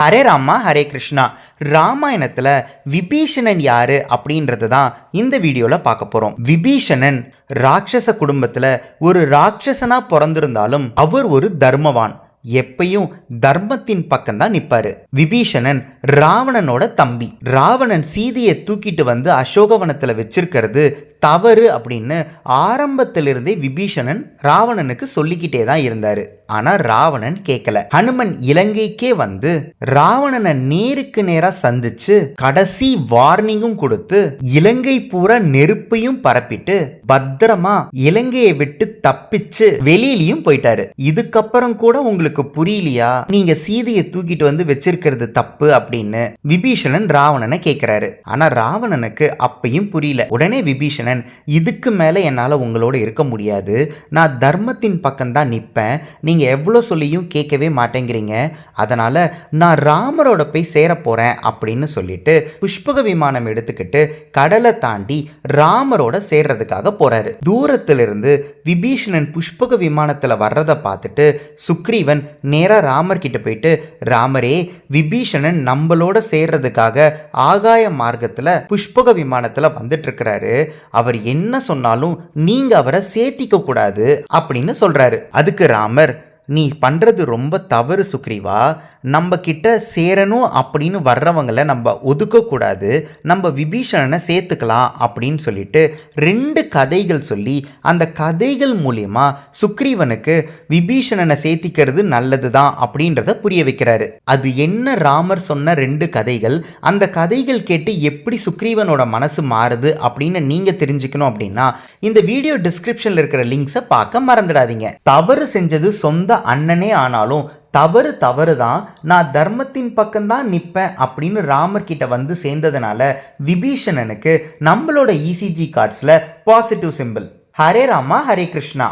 ஹரே ராமா ஹரே கிருஷ்ணா. ராமாயணத்தில் விபீஷணன் யாரு அப்படின்றது தான் இந்த வீடியோவில் பார்க்க போகிறோம். விபீஷணன் ராட்சச குடும்பத்தில் ஒரு ராட்சசனா பிறந்திருந்தாலும் அவர் ஒரு தர்மவான். எப்பையும் தர்மத்தின் பக்கம் தான் நிற்பாரு. விபீஷணன் ராவணனோட தம்பி. ராவணன் சீதையை தூக்கிட்டு வந்து அசோகவனத்தில் வச்சிருக்கிறது தவறு அப்படின்னு ஆரம்பத்திலிருந்தே விபீஷணன் ராவணனுக்கு சொல்லிக்கிட்டே தான் இருந்தாரு. ஆனா ராவணன் கேட்கல. ஹனுமன் இலங்கைக்கே வந்து ராவணனை நேருக்கு நேரா சந்திச்சு கடைசி வார்னிங்கும் கொடுத்து இலங்கை பூரா நெருப்பையும் பரப்பிட்டு பத்திரமா இலங்கையை விட்டு தப்பிச்சு வெளியிலயும் போயிட்டாரு. இதுக்கப்புறம் கூட உங்களுக்கு புரியலையா நீங்க சீதையை தூக்கிட்டு வந்து வச்சிருக்கிறது தப்பு அப்படின்னு விபீஷணன் ராவணனை கேட்கிறாரு. ஆனா ராவணனுக்கு அப்பையும் புரியல. உடனே விபீஷணன், இதுக்கு மேல என்னால உங்களோட இருக்க முடியாது, நான் தர்மத்தின் பக்கம் தான் நிற்பேன், நீங்க எவ்வளோ சொல்லியும் கேட்கவே மாட்டேங்கிறீங்க, அதனால நான் ராமரோட போய் சேர போறேன் அப்படின்னு சொல்லிட்டு புஷ்பக விமானம் எடுத்துக்கிட்டு கடலை தாண்டி ராமரோட சேர்றதுக்காக போறாரு. தூரத்திலிருந்து விபீஷணன் புஷ்பக விமானத்துல வர்றதை பார்த்துட்டு சுக்ரீவன் நேரா ராமர் கிட்ட போயிட்டு, ராமரே, விபீஷணன் நம்மளோட சேர்றதுக்காக ஆகாய மார்க்கத்துல புஷ்பக விமானத்துல வந்துட்டு இருக்கிறாரு, அவர் என்ன சொன்னாலும் நீங்க அவரை சேர்த்திக்க கூடாது அப்படின்னு சொல்றாரு. அதுக்கு ராமர், நீ பண்றது ரொம்ப தவறு சுக்ரீவா, நம்ம கிட்ட சேரணும் அப்படின்னு வர்றவங்களை நம்ம ஒதுக்கக்கூடாது, நம்ம விபீஷணனை சேர்த்துக்கலாம் அப்படின்னு சொல்லிட்டு 2 கதைகள் சொல்லி அந்த கதைகள் மூலியமா சுக்ரீவனுக்கு விபீஷணனை சேர்த்திக்கிறது நல்லது தான் அப்படின்றத புரிய வைக்கிறாரு. அது என்ன ராமர் சொன்ன 2 கதைகள், அந்த கதைகள் கேட்டு எப்படி சுக்ரீவனோட மனசு மாறுது அப்படின்னு நீங்க தெரிஞ்சுக்கணும் அப்படின்னா இந்த வீடியோ டிஸ்கிரிப்ஷன்ல இருக்கிற லிங்க்ஸை பார்க்க மறந்துடாதீங்க. தவறு செஞ்சது சொந்த அண்ணனே ஆனாலும் தவறு தவறு தான், நான் தர்மத்தின் பக்கம்தான் நிற்பேன் அப்படின்னு ராமர் கிட்ட வந்து சேர்ந்ததுனால விபீஷணனுக்கு நம்மளோட இசிஜி கார்ட்ஸில் பாசிட்டிவ் சிம்பிள். ஹரே ராமா ஹரே கிருஷ்ணா.